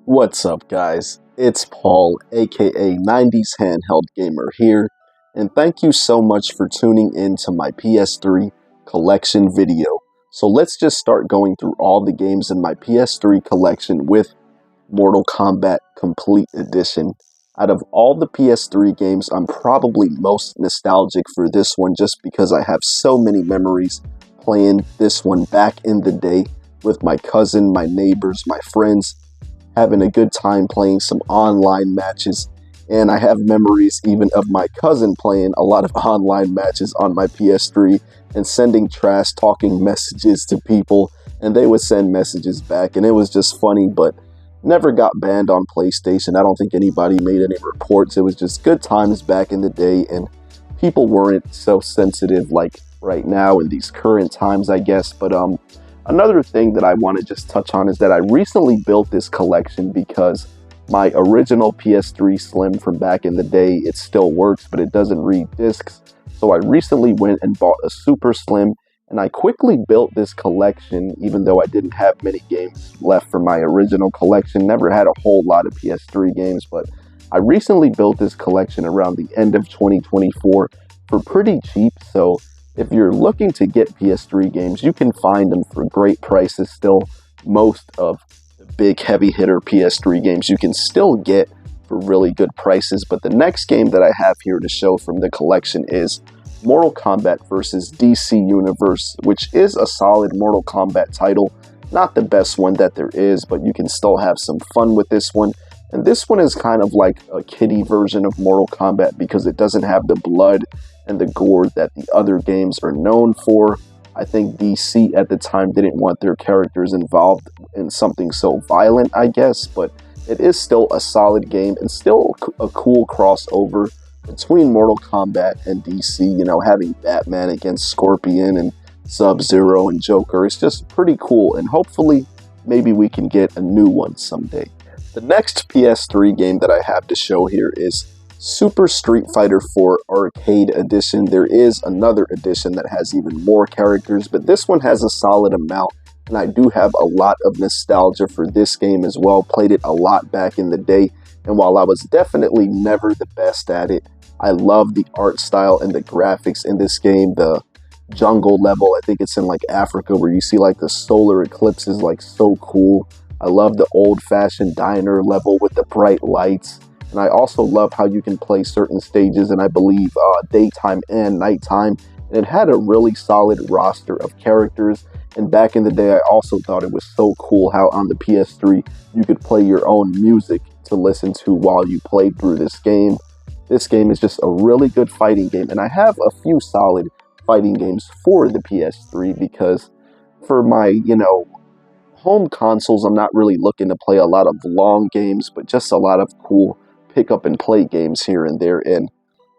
What's up, guys? It's Paul, aka 90s Handheld Gamer here, and thank you so much for tuning in to my PS3 collection video. So let's just start going through all the games in my PS3 collection with Mortal Kombat Complete Edition. Out of all the PS3 games, I'm probably most nostalgic for this one just because I have so many memories playing this one back in the day with my cousin, my neighbors, my friends, having a good time playing some online matches. And I have memories even of my cousin playing a lot of online matches on my PS3 and sending trash talking messages to people, and they would send messages back, and it was just funny, but never got banned on PlayStation. I don't think anybody made any reports. It was just good times back in the day, and people weren't so sensitive like right now in these current times, I guess. But another thing that I want to just touch on is that I recently built this collection because my original PS3 Slim from back in the day, it still works, but it doesn't read discs. So I recently went and bought a Super Slim, and I quickly built this collection, even though I didn't have many games left from my original collection. Never had a whole lot of PS3 games, but I recently built this collection around the end of 2024 for pretty cheap. So if you're looking to get PS3 games, you can find them for great prices still. Most of the big heavy hitter PS3 games you can still get for really good prices. But the next game that I have here to show from the collection is Mortal Kombat vs. DC Universe, which is a solid Mortal Kombat title. Not the best one that there is, but you can still have some fun with this one. And this one is kind of like a kiddie version of Mortal Kombat because it doesn't have the blood and the gore that the other games are known for. I think DC at the time didn't want their characters involved in something so violent, I guess, but it is still a solid game and still a cool crossover between Mortal Kombat and DC. You know, having Batman against Scorpion and Sub-Zero and Joker, it's just pretty cool, and hopefully maybe we can get a new one someday. The next PS3 game that I have to show here is Super Street Fighter 4 Arcade Edition. There is another edition that has even more characters, but this one has a solid amount, and I do have a lot of nostalgia for this game as well. Played it a lot back in the day, and while I was definitely never the best at it, I love the art style and the graphics in this game. The jungle level, I think it's in like Africa, where you see like the solar eclipse is like so cool. I love the old-fashioned diner level with the bright lights. And I also love how you can play certain stages, and I believe daytime and nighttime. And it had a really solid roster of characters. And back in the day, I also thought it was so cool how on the PS3 you could play your own music to listen to while you played through this game. This game is just a really good fighting game, and I have a few solid fighting games for the PS3 because for my, home consoles, I'm not really looking to play a lot of long games, but just a lot of cool pick up and play games here and there. And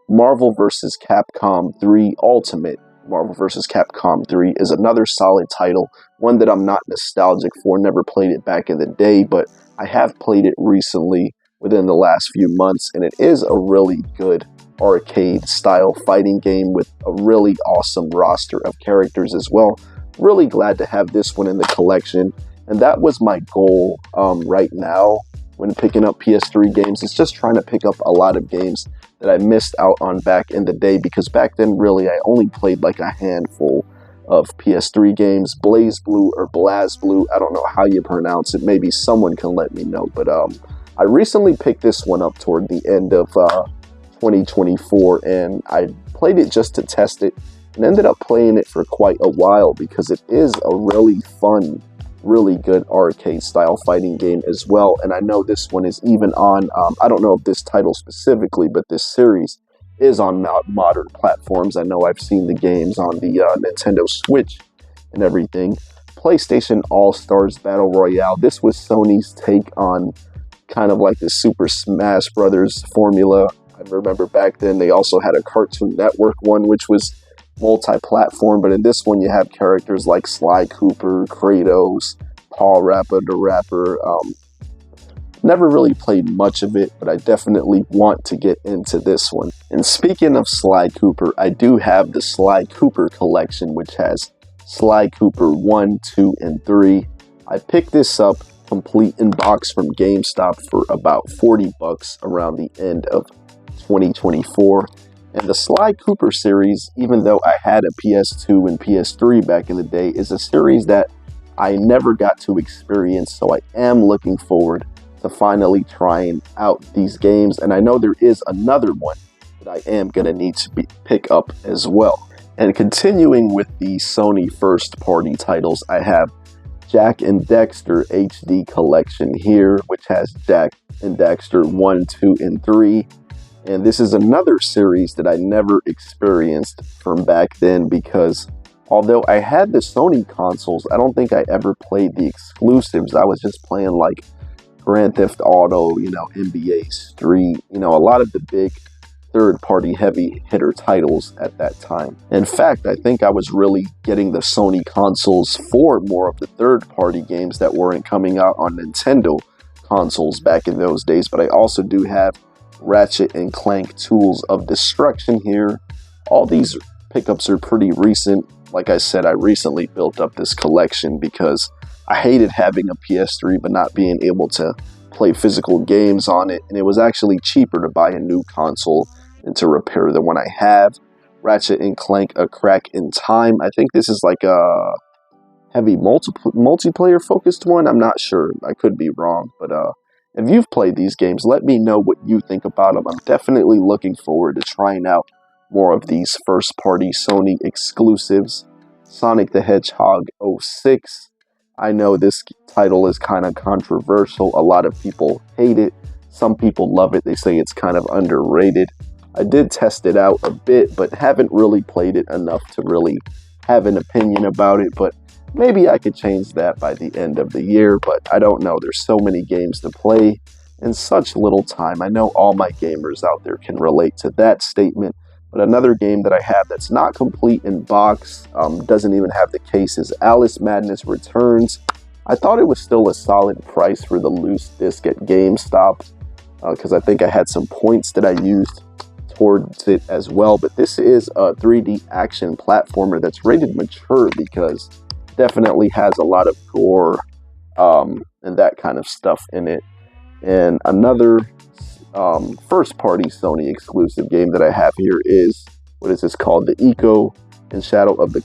Marvel vs. Capcom 3 Ultimate, Marvel vs. Capcom 3 is another solid title, one that I'm not nostalgic for. Never played it back in the day, but I have played it recently within the last few months, and it is a really good arcade style fighting game with a really awesome roster of characters as well. Really glad to have this one in the collection, and that was my goal right now when picking up PS3 games. It's just trying to pick up a lot of games that I missed out on back in the day, because back then really I only played like a handful of PS3 games. Blaze Blue or Blaz Blue, I don't know how you pronounce it, maybe someone can let me know, but I recently picked this one up toward the end of 2024, and I played it just to test it and ended up playing it for quite a while because it is a really fun, really good arcade style fighting game as well. And I know this one is even on, I don't know if this title specifically, but this series is on modern platforms. I know I've seen the games on the Nintendo Switch and everything. PlayStation All-Stars Battle Royale. This was Sony's take on kind of like the Super Smash Brothers formula. I remember back then they also had a Cartoon Network one, which was multi-platform, but in this one you have characters like Sly Cooper, Kratos, Paul Rappa the Rapper. Never really played much of it, but I definitely want to get into this one. And speaking of Sly Cooper, I do have the Sly Cooper collection, which has Sly Cooper 1, 2, and 3. I picked this up complete in box from GameStop for about 40 bucks around the end of 2024. And the Sly Cooper series, even though I had a PS2 and PS3 back in the day, is a series that I never got to experience. So I am looking forward to finally trying out these games. And I know there is another one that I am going to need to pick up as well. And continuing with the Sony first-party titles, I have Jak and Daxter HD Collection here, which has Jak and Daxter 1, 2, and 3. And this is another series that I never experienced from back then because although I had the Sony consoles, I don't think I ever played the exclusives. I was just playing like Grand Theft Auto, NBA Street, a lot of the big third-party heavy hitter titles at that time. In fact, I think I was really getting the Sony consoles for more of the third-party games that weren't coming out on Nintendo consoles back in those days. But I also do have Ratchet and Clank Tools of Destruction here. All these pickups are pretty recent. Like I said, I recently built up this collection because I hated having a PS3 but not being able to play physical games on it, and it was actually cheaper to buy a new console than to repair the one I have. Ratchet and Clank: A Crack in Time. I think this is like a heavy multiplayer focused one. I'm not sure. I could be wrong, but if you've played these games, let me know what you think about them. I'm definitely looking forward to trying out more of these first-party Sony exclusives. Sonic the Hedgehog 06. I know this title is kind of controversial. A lot of people hate it. Some people love it. They say it's kind of underrated. I did test it out a bit, but haven't really played it enough to really have an opinion about it. But maybe I could change that by the end of the year, but I don't know. There's so many games to play in such little time. I know all my gamers out there can relate to that statement. But another game that I have that's not complete in box, doesn't even have the case, is Alice Madness Returns. I thought it was still a solid price for the loose disc at GameStop because I think I had some points that I used towards it as well. But this is a 3D action platformer that's rated mature because it definitely has a lot of gore and that kind of stuff in it. And another first-party Sony exclusive game that I have here is, what is this called? The Echo and Shadow of the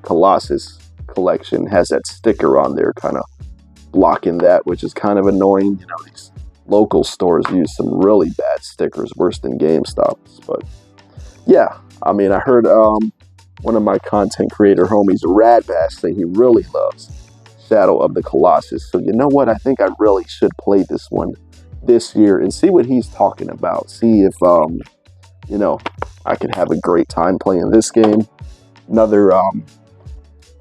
Colossus collection. Has that sticker on there kind of blocking that, which is kind of annoying. These local stores use some really bad stickers, worse than GameStop's. But yeah, I mean, I heard one of my content creator homies, Radbash, say he really loves Shadow of the Colossus. So you know what? I think I really should play this one this year and see what he's talking about. See if, I could have a great time playing this game. Another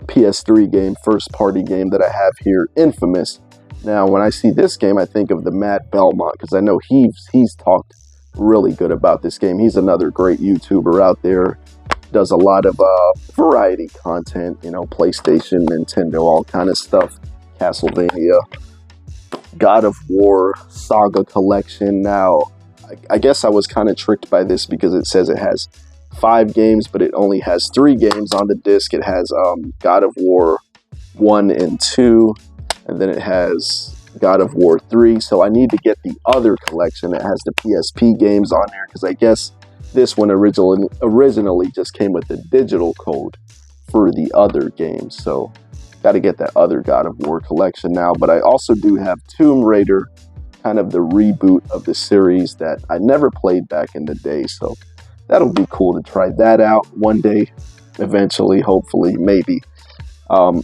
PS3 game, first-party game that I have here, Infamous. Now, when I see this game, I think of the Matt Belmont because I know he's talked really good about this game. He's another great YouTuber out there. Does a lot of variety content, PlayStation, Nintendo, all kind of stuff. Castlevania, God of War, Saga Collection. Now, I guess I was kind of tricked by this because it says it has 5 games, but it only has 3 games on the disc. It has God of War 1 and 2, and then it has God of War 3. So I need to get the other collection that has the PSP games on there because I guess this one originally just came with the digital code for the other games. So got to get that other God of War collection now. But I also do have Tomb Raider, kind of the reboot of the series that I never played back in the day. So that'll be cool to try that out one day, eventually, hopefully, maybe.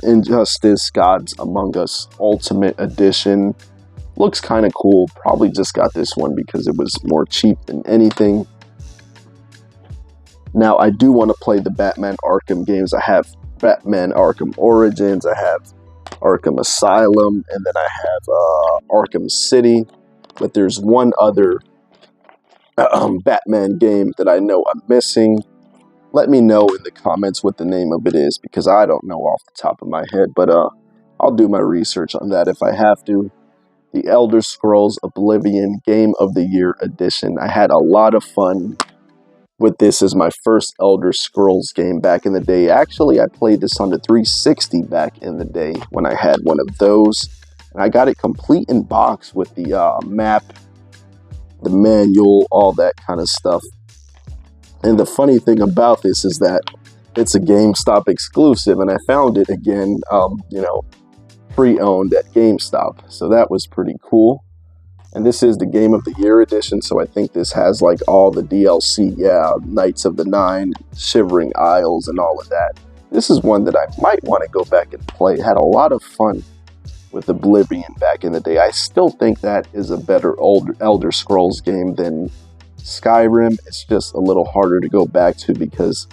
Injustice, Gods Among Us Ultimate Edition. Looks kind of cool. Probably just got this one because it was more cheap than anything. Now, I do want to play the Batman Arkham games. I have Batman Arkham Origins, I have Arkham Asylum, and then I have Arkham City. But there's one other Batman game that I know I'm missing. Let me know in the comments what the name of it is because I don't know off the top of my head. But I'll do my research on that if I have to. The Elder Scrolls Oblivion Game of the Year Edition. I had a lot of fun with this as my first Elder Scrolls game back in the day. Actually, I played this on the 360 back in the day when I had one of those. And I got it complete in box with the map, the manual, all that kind of stuff. And the funny thing about this is that it's a GameStop exclusive, and I found it again, pre-owned at GameStop. So that was pretty cool. And this is the Game of the Year edition, so I think this has like all the DLC, Knights of the Nine, Shivering Isles, and all of that. This is one that I might want to go back and play. Had a lot of fun with Oblivion back in the day. I still think that is a better Elder Scrolls game than Skyrim. It's just a little harder to go back to because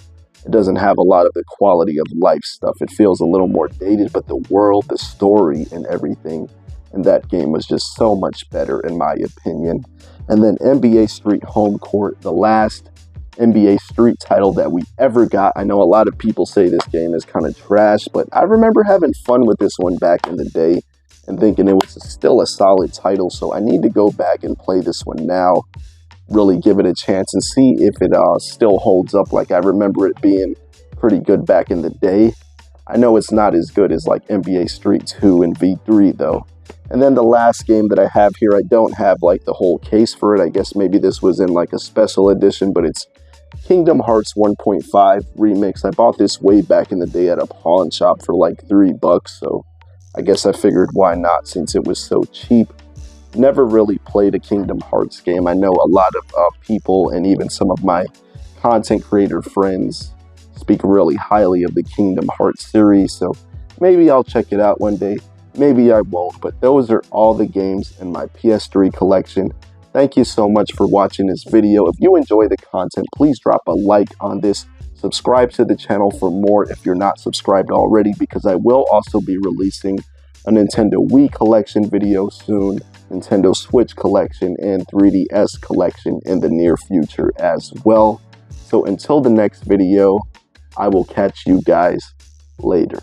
it doesn't have a lot of the quality of life stuff. It feels a little more dated, but the world, the story, and everything in that game was just so much better, in my opinion. And then NBA Street Home Court, the last NBA Street title that we ever got. I know a lot of people say this game is kind of trash, but I remember having fun with this one back in the day and thinking it was still a solid title. So I need to go back and play this one now, really give it a chance and see if it still holds up like I remember it being pretty good back in the day. I know it's not as good as like NBA Street 2 and V3 though. And then the last game that I have here, I don't have like the whole case for it. I guess maybe this was in like a special edition, but it's Kingdom Hearts 1.5 Remix. I bought this way back in the day at a pawn shop for like $3, so I guess I figured why not since it was so cheap. Never really played a Kingdom Hearts game. I know a lot of people and even some of my content creator friends speak really highly of the Kingdom Hearts series, so maybe I'll check it out one day. Maybe I won't, but those are all the games in my PS3 collection. Thank you so much for watching this video. If you enjoy the content, please drop a like on this. Subscribe to the channel for more if you're not subscribed already, because I will also be releasing a Nintendo Wii collection video soon, Nintendo Switch collection, and 3DS collection in the near future as well. So until the next video, I will catch you guys later.